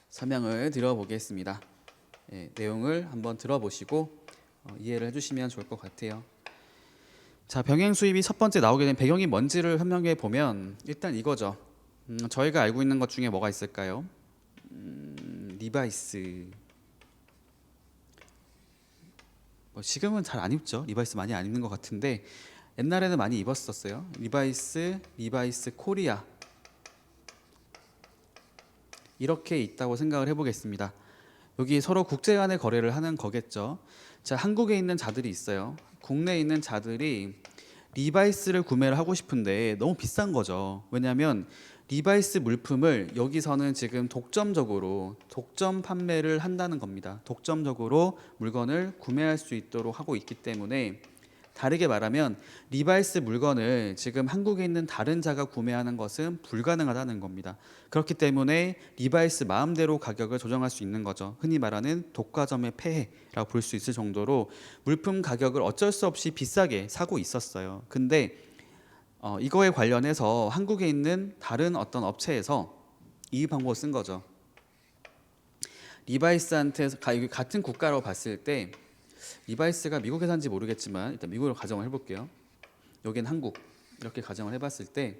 설명을 드려보겠습니다. 내용을 한번 들어보시고 이해를 해주시면 좋을 것 같아요. 자, 병행 수입이 첫 번째 나오게 된 배경이 뭔지를 설명해 보면 일단 이거죠. 저희가 알고 있는 것 중에 뭐가 있을까요? 리바이스. 지금은 잘 안 입죠. 리바이스 많이 안 입는 것 같은데 옛날에는 많이 입었었어요. 리바이스 코리아 이렇게 있다고 생각을 해보겠습니다. 여기 서로 국제 간의 거래를 하는 거겠죠. 자, 한국에 있는 자들이 있어요. 국내에 있는 자들이 리바이스를 구매를 하고 싶은데 너무 비싼 거죠. 왜냐하면 리바이스 물품을 여기서는 지금 독점 판매를 한다는 겁니다. 독점적으로 물건을 구매할 수 있도록 하고 있기 때문에, 다르게 말하면 리바이스 물건을 지금 한국에 있는 다른 자가 구매하는 것은 불가능하다는 겁니다. 그렇기 때문에 리바이스 마음대로 가격을 조정할 수 있는 거죠. 흔히 말하는 독과점의 폐해라고 볼 수 있을 정도로 물품 가격을 어쩔 수 없이 비싸게 사고 있었어요. 근데 이거에 관련해서 한국에 있는 다른 어떤 업체에서 이 방법을 쓴 거죠. 리바이스한테 같은 국가로 봤을 때, 리바이스가 미국 회사인지 모르겠지만 일단 미국으로 가정을 해볼게요. 여긴 한국, 이렇게 가정을 해봤을 때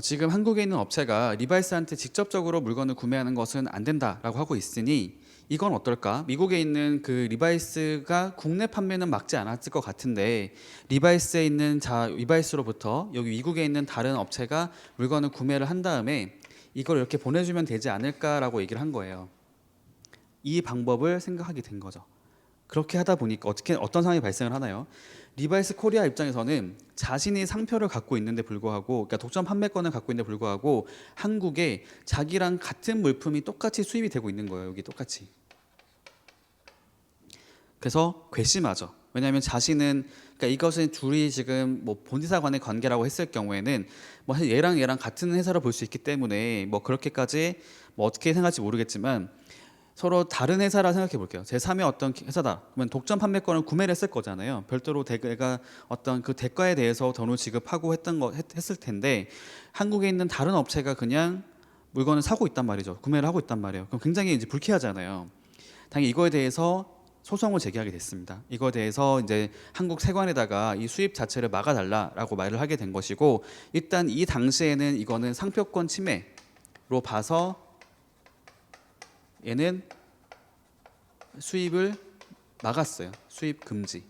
지금 한국에 있는 업체가 리바이스한테 직접적으로 물건을 구매하는 것은 안 된다라고 하고 있으니, 이건 어떨까? 미국에 있는 그 리바이스가 국내 판매는 막지 않았을 것 같은데, 리바이스에 있는 리바이스로부터 여기 미국에 있는 다른 업체가 물건을 구매를 한 다음에 이걸 이렇게 보내주면 되지 않을까라고 얘기를 한 거예요. 이 방법을 생각하게 된 거죠. 그렇게 하다 보니까 어떤 상황이 발생을 하나요? 리바이스 코리아 입장에서는 자신이 상표를 갖고 있는데 불구하고, 그러니까 독점 판매권을 갖고 있는데 불구하고 한국에 자기랑 같은 물품이 똑같이 수입이 되고 있는 거예요. 여기 똑같이. 그래서 괘씸하죠. 왜냐하면 자신은, 그러니까 이것은 둘이 지금 뭐 본사 간의 관계라고 했을 경우에는 뭐 얘랑 같은 회사로 볼 수 있기 때문에 뭐 그렇게까지 뭐 어떻게 생각할지 모르겠지만, 서로 다른 회사라 생각해 볼게요. 제3의 어떤 회사다. 그러면 독점 판매권을 구매를 했을 거잖아요. 별도로 내가 어떤 그 대가에 대해서 돈을 지급하고 했을 텐데, 한국에 있는 다른 업체가 그냥 물건을 사고 있단 말이죠. 구매를 하고 있단 말이에요. 그럼 굉장히 이제 불쾌하잖아요. 당연히 이거에 대해서 소송을 제기하게 됐습니다. 이거에 대해서 이제 한국 세관에다가 이 수입 자체를 막아달라라고 말을 하게 된 것이고, 일단 이 당시에는 이거는 상표권 침해로 봐서 얘는 수입을 막았어요. 수입 금지.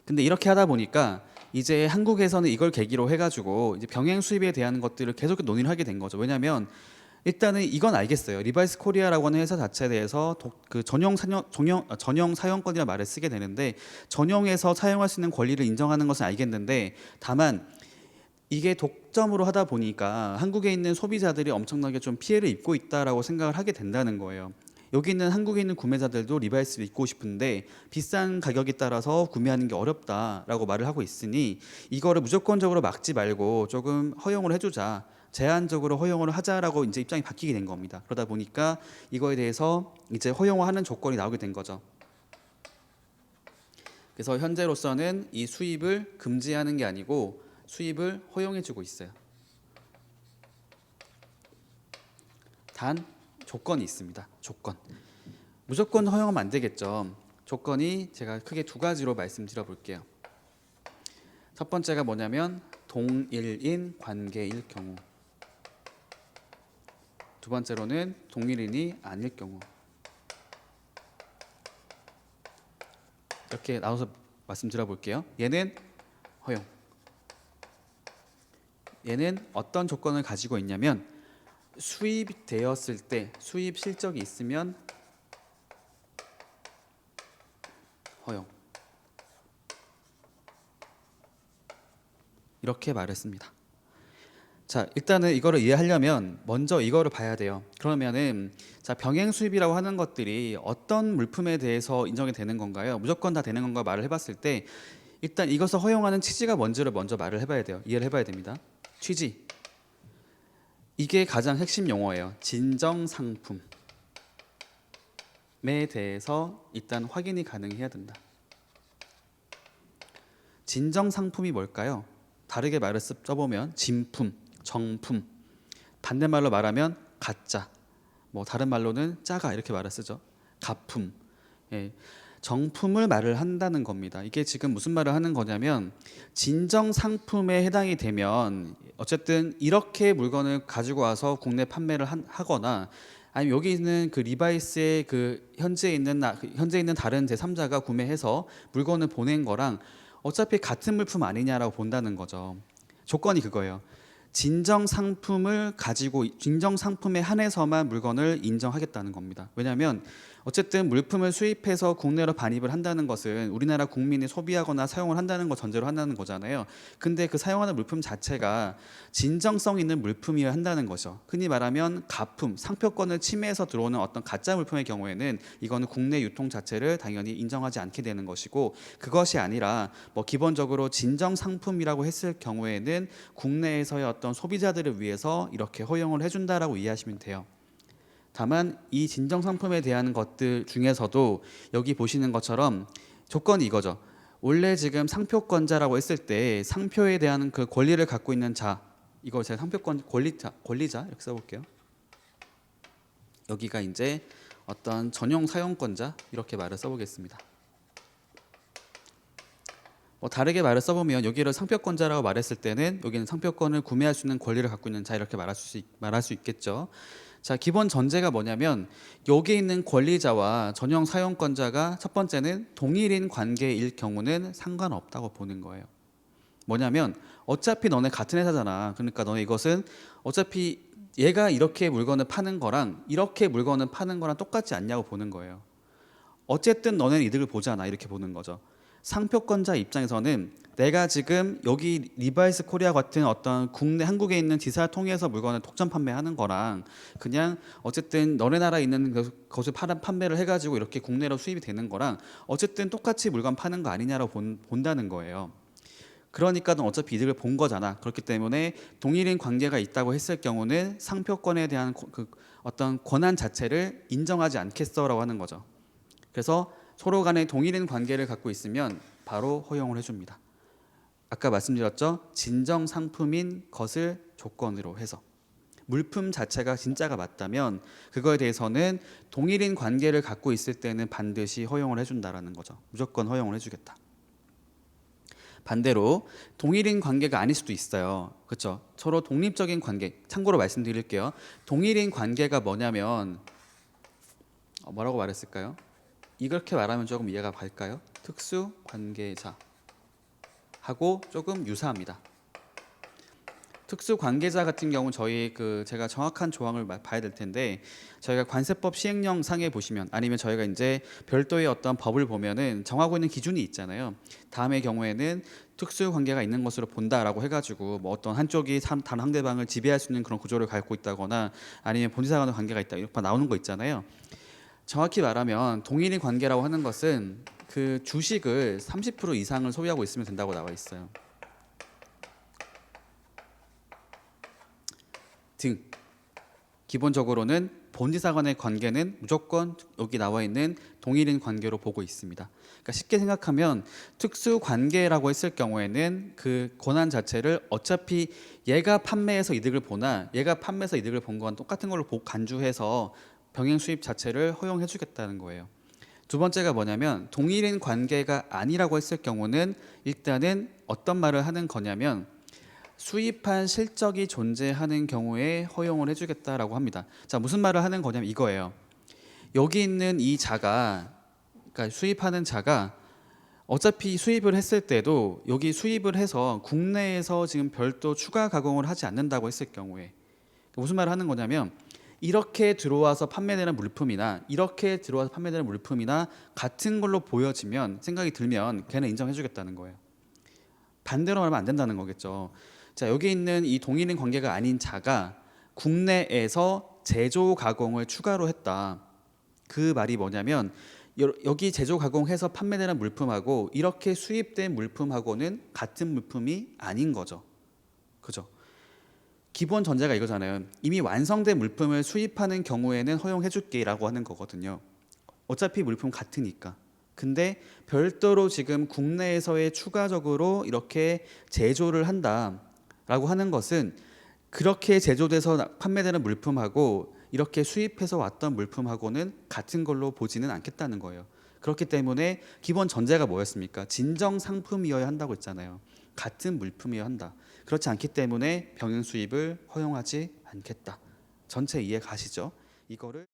근데 이렇게 하다 보니까 이제 한국에서는 이걸 계기로 해가지고 이제 병행 수입에 대한 것들을 계속 논의를 하게 된 거죠. 왜냐하면 일단은 이건 알겠어요. 리바이스 코리아라고 하는 회사 자체에 대해서 전용 사용권이라는 말을 쓰게 되는데, 전용해서 사용할 수 있는 권리를 인정하는 것은 알겠는데, 다만 이게 독점으로 하다 보니까 한국에 있는 소비자들이 엄청나게 좀 피해를 입고 있다라고 생각을 하게 된다는 거예요. 여기 있는 한국에 있는 구매자들도 리바이스를 입고 싶은데 비싼 가격에 따라서 구매하는 게 어렵다라고 말을 하고 있으니, 이거를 무조건적으로 막지 말고 조금 허용을 해주자, 제한적으로 허용을 하자라고 이제 입장이 바뀌게 된 겁니다. 그러다 보니까 이거에 대해서 이제 허용을 하는 조건이 나오게 된 거죠. 그래서 현재로서는 이 수입을 금지하는 게 아니고 수입을 허용해주고 있어요. 단 조건이 있습니다. 조건. 무조건 허용하면 안 되겠죠. 조건이 제가 크게 두 가지로 말씀드려 볼게요. 첫 번째가 뭐냐면 동일인 관계일 경우. 두 번째로는 동일인이 아닐 경우. 이렇게 나눠서 말씀드려 볼게요. 얘는 허용. 얘는 어떤 조건을 가지고 있냐면, 수입되었을 때 수입 실적이 있으면 허용. 이렇게 말했습니다. 자, 일단은 이거를 이해하려면 먼저 이거를 봐야 돼요. 그러면은 자, 병행 수입이라고 하는 것들이 어떤 물품에 대해서 인정이 되는 건가요? 무조건 다 되는 건가 말을 해봤을 때, 일단 이것을 허용하는 취지가 뭔지를 먼저 말을 해봐야 돼요. 이해를 해봐야 됩니다. 취지. 이게 가장 핵심 용어예요. 진정 상품. 대해서 일단 확인이 가능해야 된다. 진정 상품이 뭘까요? 다르게 말을 써보면 진품, 정품, 반대말로 말하면 가짜, 뭐 다른 말로는 짜가 이렇게 말을 쓰죠. 가품, 예, 정품을 말을 한다는 겁니다. 이게 지금 무슨 말을 하는 거냐면 진정 상품에 해당이 되면 어쨌든 이렇게 물건을 가지고 와서 국내 판매를 하거나 아니면 여기 있는 그 리바이스의 그 현재 있는 다른 제3자가 구매해서 물건을 보낸 거랑 어차피 같은 물품 아니냐라고 본다는 거죠. 조건이 그거예요. 진정 상품에 한해서만 물건을 인정하겠다는 겁니다. 왜냐하면 어쨌든 물품을 수입해서 국내로 반입을 한다는 것은 우리나라 국민이 소비하거나 사용을 한다는 거 전제로 한다는 거잖아요. 근데 그 사용하는 물품 자체가 진정성 있는 물품이어야 한다는 거죠. 흔히 말하면 가품, 상표권을 침해해서 들어오는 어떤 가짜 물품의 경우에는 이거는 국내 유통 자체를 당연히 인정하지 않게 되는 것이고, 그것이 아니라 뭐 기본적으로 진정 상품이라고 했을 경우에는 국내에서의 어떤 소비자들을 위해서 이렇게 허용을 해준다라고 이해하시면 돼요. 다만 이 진정 상품에 대한 것들 중에서도 여기 보시는 것처럼 조건이 이거죠. 원래 지금 상표권자라고 했을 때 상표에 대한 그 권리를 갖고 있는 자, 이걸 제가 상표권 권리자 이렇게 써볼게요. 여기가 이제 어떤 전용 사용권자 이렇게 말을 써보겠습니다. 뭐 다르게 말을 써보면 여기를 상표권자라고 말했을 때는 여기는 상표권을 구매할 수 있는 권리를 갖고 있는 자 이렇게 말할 수 있겠죠. 자, 기본 전제가 뭐냐면 여기 있는 권리자와 전용 사용권자가 첫 번째는 동일인 관계일 경우는 상관없다고 보는 거예요. 뭐냐면 어차피 너네 같은 회사잖아. 그러니까 너네 이것은 어차피 얘가 이렇게 물건을 파는 거랑 이렇게 물건을 파는 거랑 똑같지 않냐고 보는 거예요. 어쨌든 너네는 이득을 보잖아 이렇게 보는 거죠. 상표권자 입장에서는 내가 지금 여기 리바이스 코리아 같은 어떤 한국에 있는 지사를 통해서 물건을 독점 판매하는 거랑 그냥 어쨌든 너네 나라에 있는 것을 판매를 해가지고 이렇게 국내로 수입이 되는 거랑 어쨌든 똑같이 물건 파는 거 아니냐라고 본다는 거예요. 그러니까 넌 어차피 이득을 본 거잖아. 그렇기 때문에 동일인 관계가 있다고 했을 경우는 상표권에 대한 그 어떤 권한 자체를 인정하지 않겠어라고 하는 거죠. 그래서 서로 간에 동일인 관계를 갖고 있으면 바로 허용을 해줍니다. 아까 말씀드렸죠. 진정 상품인 것을 조건으로 해서 물품 자체가 진짜가 맞다면 그거에 대해서는 동일인 관계를 갖고 있을 때는 반드시 허용을 해준다라는 거죠. 무조건 허용을 해주겠다. 반대로 동일인 관계가 아닐 수도 있어요. 그렇죠? 서로 독립적인 관계. 참고로 말씀드릴게요. 동일인 관계가 뭐냐면 뭐라고 말했을까요? 이렇게 말하면 조금 이해가 갈까요? 특수 관계자하고 조금 유사합니다. 특수 관계자 같은 경우 저희 제가 정확한 조항을 봐야 될 텐데 저희가 관세법 시행령 상에 보시면 아니면 저희가 이제 별도의 어떤 법을 보면은 정하고 있는 기준이 있잖아요. 다음의 경우에는 특수 관계가 있는 것으로 본다라고 해가지고 뭐 어떤 한쪽이 다른 상대방을 지배할 수 있는 그런 구조를 갖고 있다거나 아니면 본질상 간의 관계가 있다 이렇게 나오는 거 있잖아요. 정확히 말하면 동일인 관계라고 하는 것은 그 주식을 30% 이상을 소유하고 있으면 된다고 나와 있어요. 등 기본적으로는 본지사 간의 관계는 무조건 여기 나와 있는 동일인 관계로 보고 있습니다. 그러니까 쉽게 생각하면 특수 관계라고 했을 경우에는 그 권한 자체를 어차피 얘가 판매해서 이득을 보나 얘가 판매해서 이득을 본 건 똑같은 걸로 간주해서 병행 수입 자체를 허용해 주겠다는 거예요. 두 번째가 뭐냐면 동일인 관계가 아니라고 했을 경우는 일단은 어떤 말을 하는 거냐면 수입한 실적이 존재하는 경우에 허용을 해주겠다라고 합니다. 자, 무슨 말을 하는 거냐면 이거예요. 여기 있는 이 자가, 그러니까 수입하는 자가 어차피 수입을 했을 때도 여기 수입을 해서 국내에서 지금 별도 추가 가공을 하지 않는다고 했을 경우에 무슨 말을 하는 거냐면 이렇게 들어와서 판매되는 물품이나 이렇게 들어와서 판매되는 물품이나 같은 걸로 보여지면 생각이 들면 걔는 인정해주겠다는 거예요. 반대로 말하면 안 된다는 거겠죠. 자, 여기 있는 이 동일인 관계가 아닌 자가 국내에서 제조 가공을 추가로 했다. 그 말이 뭐냐면 여기 제조 가공해서 판매되는 물품하고 이렇게 수입된 물품하고는 같은 물품이 아닌 거죠. 그죠? 기본 전제가 이거잖아요. 이미 완성된 물품을 수입하는 경우에는 허용해줄게라고 하는 거거든요. 어차피 물품 같으니까. 근데 별도로 지금 국내에서의 추가적으로 이렇게 제조를 한다라고 하는 것은 그렇게 제조돼서 판매되는 물품하고 이렇게 수입해서 왔던 물품하고는 같은 걸로 보지는 않겠다는 거예요. 그렇기 때문에 기본 전제가 뭐였습니까? 진정 상품이어야 한다고 했잖아요. 같은 물품이어야 한다. 그렇지 않기 때문에 병행 수입을 허용하지 않겠다. 전체 이해 가시죠? 이거를